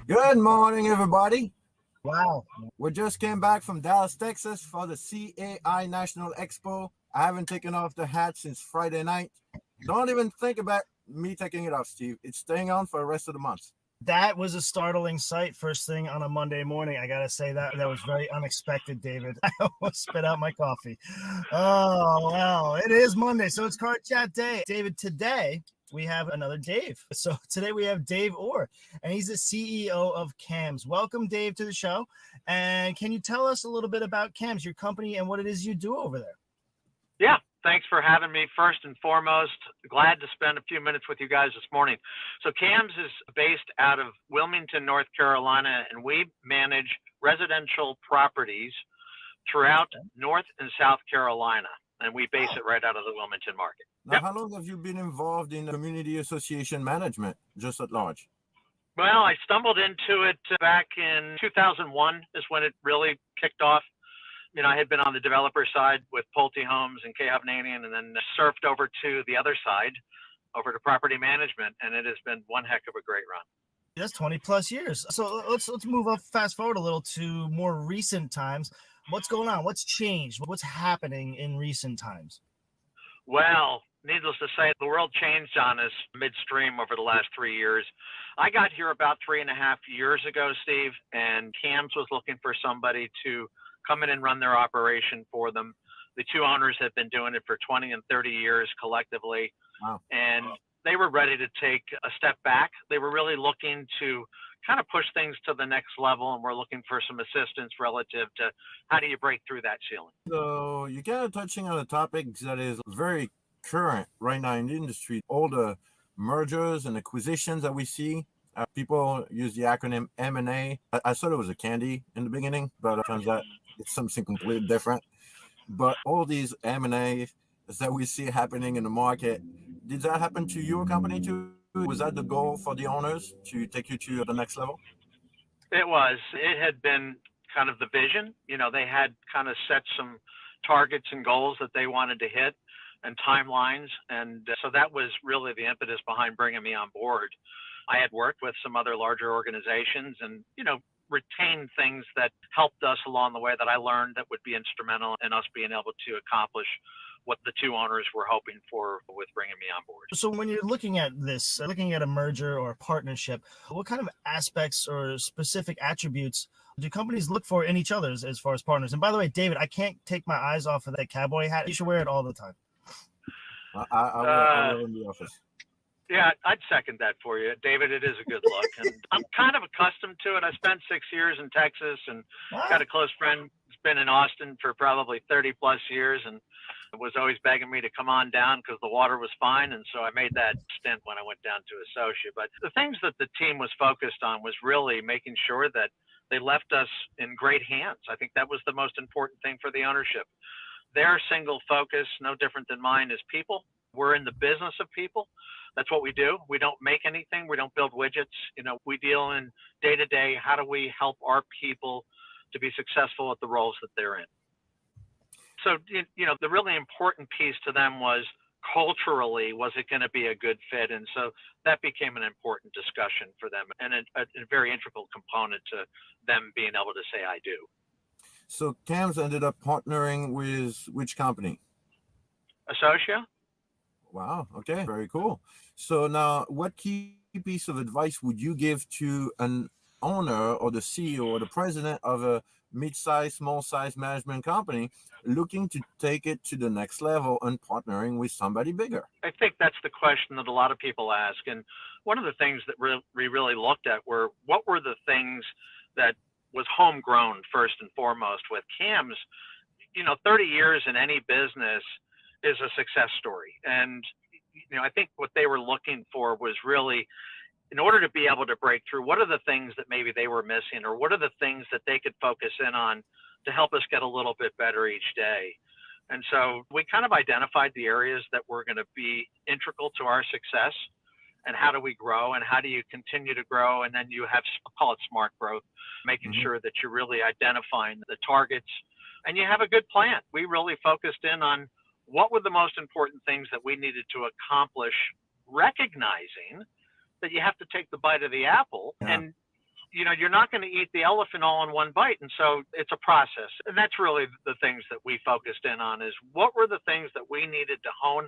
Good morning, everybody. Wow. We just came back from Dallas, Texas for the CAI National Expo. I haven't taken off the hat since Friday night. Don't even think about me taking it off, Steve. It's staying on for the rest of the month. That was a startling sight first thing on a Monday morning. I got to say that was very unexpected, David. I almost spit out my coffee. Oh, well, it is Monday, so it's Car Chat Day. David, today we have another Dave. So today we have Dave Orr, and he's the CEO of CAMS. Welcome, Dave, to the show. And can you tell us a little bit about CAMS, your company, and what it is you do over there? Yeah, thanks for having me. First and foremost, glad to spend a few minutes with you guys this morning. So CAMS is based out of Wilmington, North Carolina, and we manage residential properties throughout North and South Carolina, and we base it right out of the Wilmington market. Now, how long have you been involved in community association management, just at large? Well, I stumbled into it back in 2001 is when it really kicked off. You know, I had been on the developer side with Pulte Homes and K. Hovnanian, and then surfed over to the other side, over to property management, and it has been one heck of a great run. That's 20 plus years. So let's move up, fast forward a little to more recent times. What's going on? What's changed? What's happening in recent times? Well, needless to say, the world changed on us midstream over the last 3 years. I got here about 3.5 years ago, Steve, and CAMS was looking for somebody to come in and run their operation for them. The two owners have been doing it for 20 and 30 years collectively. Wow. And they were ready to take a step back. They were really looking to kind of push things to the next level, and we're looking for some assistance relative to how do you break through that ceiling. So you're kind of touching on a topic that is very current right now in the industry. All the mergers and acquisitions that we see. People use the acronym M&A. I thought it was a candy in the beginning, but it turns out it's something completely different. But all these M&As that we see happening in the market, did that happen to your company too? Was that the goal for the owners to take you to the next level? It was. It had been kind of the vision. You know, they had kind of set some targets and goals that they wanted to hit and timelines. And so that was really the impetus behind bringing me on board. I had worked with some other larger organizations and, you know, retained things that helped us along the way that I learned that would be instrumental in us being able to accomplish what the two owners were hoping for with bringing me on board. So when you're looking at this, looking at a merger or a partnership, what kind of aspects or specific attributes do companies look for in each other as far as partners? And by the way, David, I can't take my eyes off of that cowboy hat. You should wear it all the time. I will in the office. Yeah, I'd second that for you, David. It is a good look, and I'm kind of accustomed to it. I spent 6 years in Texas, and got a close friend who's been in Austin for probably 30 plus years, and was always begging me to come on down because the water was fine, and so I made that stint when I went down to associate. But the things that the team was focused on was really making sure that they left us in great hands. I think that was the most important thing for the ownership. Their single focus, no different than mine, is people. We're in the business of people. That's what we do. We don't make anything. We don't build widgets. You know, we deal in day to day. How do we help our people to be successful at the roles that they're in? So, you know, the really important piece to them was culturally, was it going to be a good fit? And so that became an important discussion for them and a very integral component to them being able to say, I do. So CAMS ended up partnering with which company? Associa. Wow. Okay. Very cool. So now, what key piece of advice would you give to an owner or the CEO or the president of a mid-sized, small-sized management company looking to take it to the next level and partnering with somebody bigger? I think that's the question that a lot of people ask. And one of the things that we really looked at were what were the things that was homegrown first and foremost with CAMS. You know, 30 years in any business is a success story. And, you know, I think what they were looking for was really, in order to be able to break through, what are the things that maybe they were missing, or what are the things that they could focus in on to help us get a little bit better each day? And so we kind of identified the areas that were going to be integral to our success, and how do we grow, and how do you continue to grow? And then you have, I'll call it smart growth, making sure that you're really identifying the targets and you have a good plan. We really focused in on what were the most important things that we needed to accomplish, recognizing that you have to take the bite of the apple. And you're not going to eat the elephant all in one bite. And so it's a process. And that's really the things that we focused in on, is what were the things that we needed to hone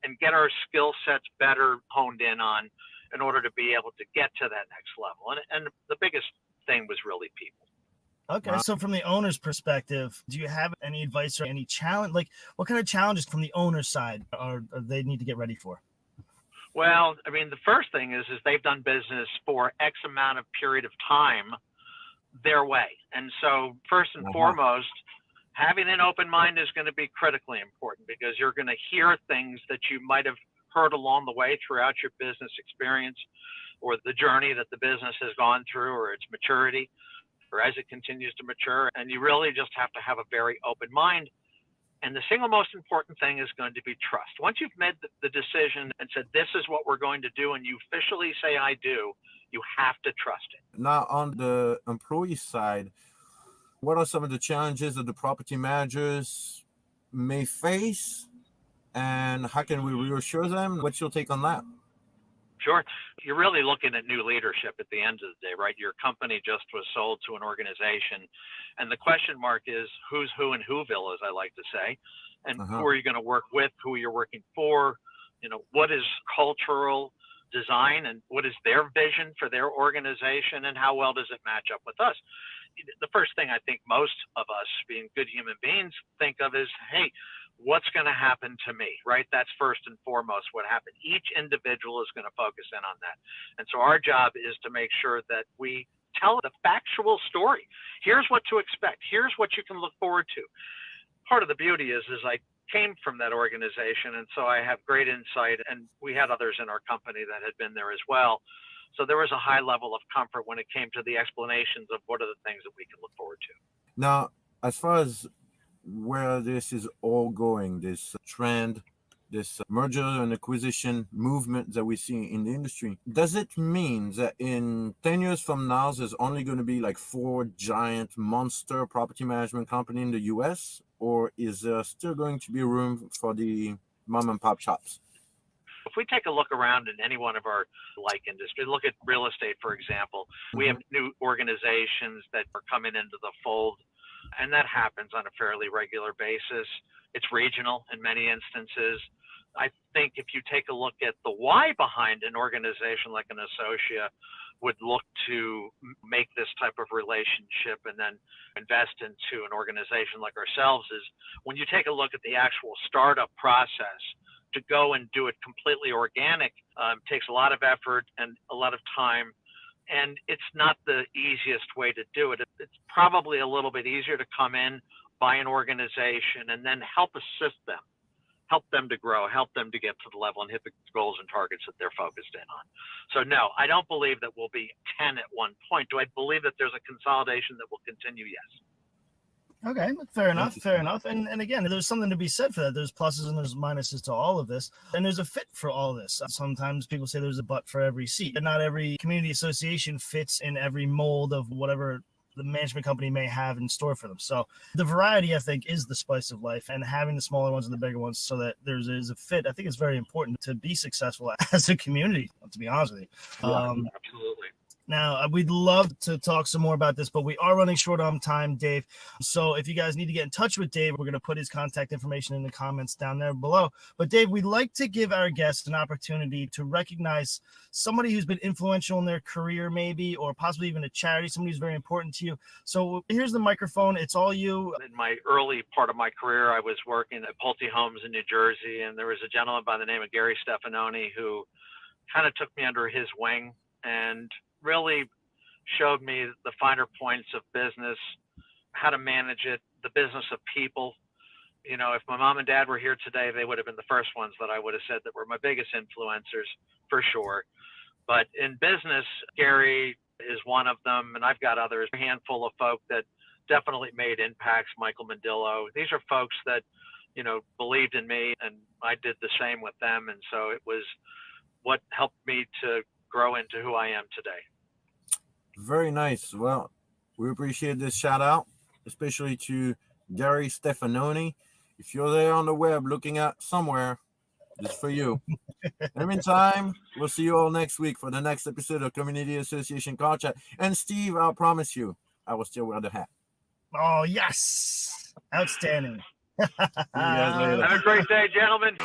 and get our skill sets better honed in order to be able to get to that next level. And the biggest thing was really people. Okay, so from the owner's perspective, do you have any advice or any challenge? Like, what kind of challenges from the owner's side are they need to get ready for? Well, I mean, the first thing is they've done business for X amount of period of time their way. And so first and foremost, having an open mind is going to be critically important, because you're going to hear things that you might have heard along the way throughout your business experience, or the journey that the business has gone through, or its maturity, or as it continues to mature. And you really just have to have a very open mind. And the single most important thing is going to be trust. Once you've made the decision and said, this is what we're going to do, and you officially say, I do, you have to trust it. Now, on the employee side, what are some of the challenges that the property managers may face, and how can we reassure them? What's your take on that? Sure. You're really looking at new leadership at the end of the day, right? Your company just was sold to an organization. And the question mark is who's who in Whoville, as I like to say. And who are you going to work with? Who you're working for? What is cultural design, and what is their vision for their organization, and how well does it match up with us? The first thing I think most of us, being good human beings, think of is, hey, what's going to happen to me, right? That's first and foremost what happened. Each individual is going to focus in on that. And so our job is to make sure that we tell the factual story. Here's what to expect. Here's what you can look forward to. Part of the beauty is I came from that organization, and so I have great insight, and we had others in our company that had been there as well. So there was a high level of comfort when it came to the explanations of what are the things that we can look forward to. Now, as far as where this is all going, this trend, this merger and acquisition movement that we see in the industry, does it mean that in 10 years from now, there's only going to be like 4 giant monster property management companies in the US, or is there still going to be room for the mom and pop shops? If we take a look around in any one of our like industry, look at real estate, for example, we have new organizations that are coming into the fold, and that happens on a fairly regular basis. It's regional in many instances. I think if you take a look at the why behind an organization like an Associa would look to make this type of relationship and then invest into an organization like ourselves, is when you take a look at the actual startup process, to go and do it completely organic takes a lot of effort and a lot of time. And it's not the easiest way to do it. It's probably a little bit easier to come in, buy an organization, and then help assist them, help them to grow, help them to get to the level and hit the goals and targets that they're focused in on. So no, I don't believe that we'll be 10 at one point. Do I believe that there's a consolidation that will continue? Yes. Okay, fair enough. And again, there's something to be said for that. There's pluses and there's minuses to all of this. And there's a fit for all of this. Sometimes people say there's a butt for every seat. And not every community association fits in every mold of whatever the management company may have in store for them. So the variety, I think, is the spice of life, and having the smaller ones and the bigger ones so that there's a fit, I think is very important to be successful as a community, to be honest with you. Absolutely. Now, we'd love to talk some more about this, but we are running short on time, Dave. So if you guys need to get in touch with Dave, we're going to put his contact information in the comments down there below. But Dave, we'd like to give our guests an opportunity to recognize somebody who's been influential in their career, maybe, or possibly even a charity, somebody who's very important to you. So here's the microphone. It's all you. In my early part of my career, I was working at Pulte Homes in New Jersey, and there was a gentleman by the name of Gary Stefanoni who kind of took me under his wing and really showed me the finer points of business, how to manage it, the business of people. You know, if my mom and dad were here today, they would have been the first ones that I would have said that were my biggest influencers, for sure. But in business, Gary is one of them, and I've got others, a handful of folk that definitely made impacts. Michael Mandillo. These are folks that, you know, believed in me, and I did the same with them. And so it was what helped me to grow into who I am today. Very nice. Well, we appreciate this shout out, especially to Gary Stefanoni. If you're there on the web looking at somewhere, This is for you. In the meantime, we'll see you all next week for the next episode of Community Association Car Chat. And Steve, I'll promise you, I will still wear the hat. Oh, yes. Outstanding. See you guys later. Have a great day, gentlemen.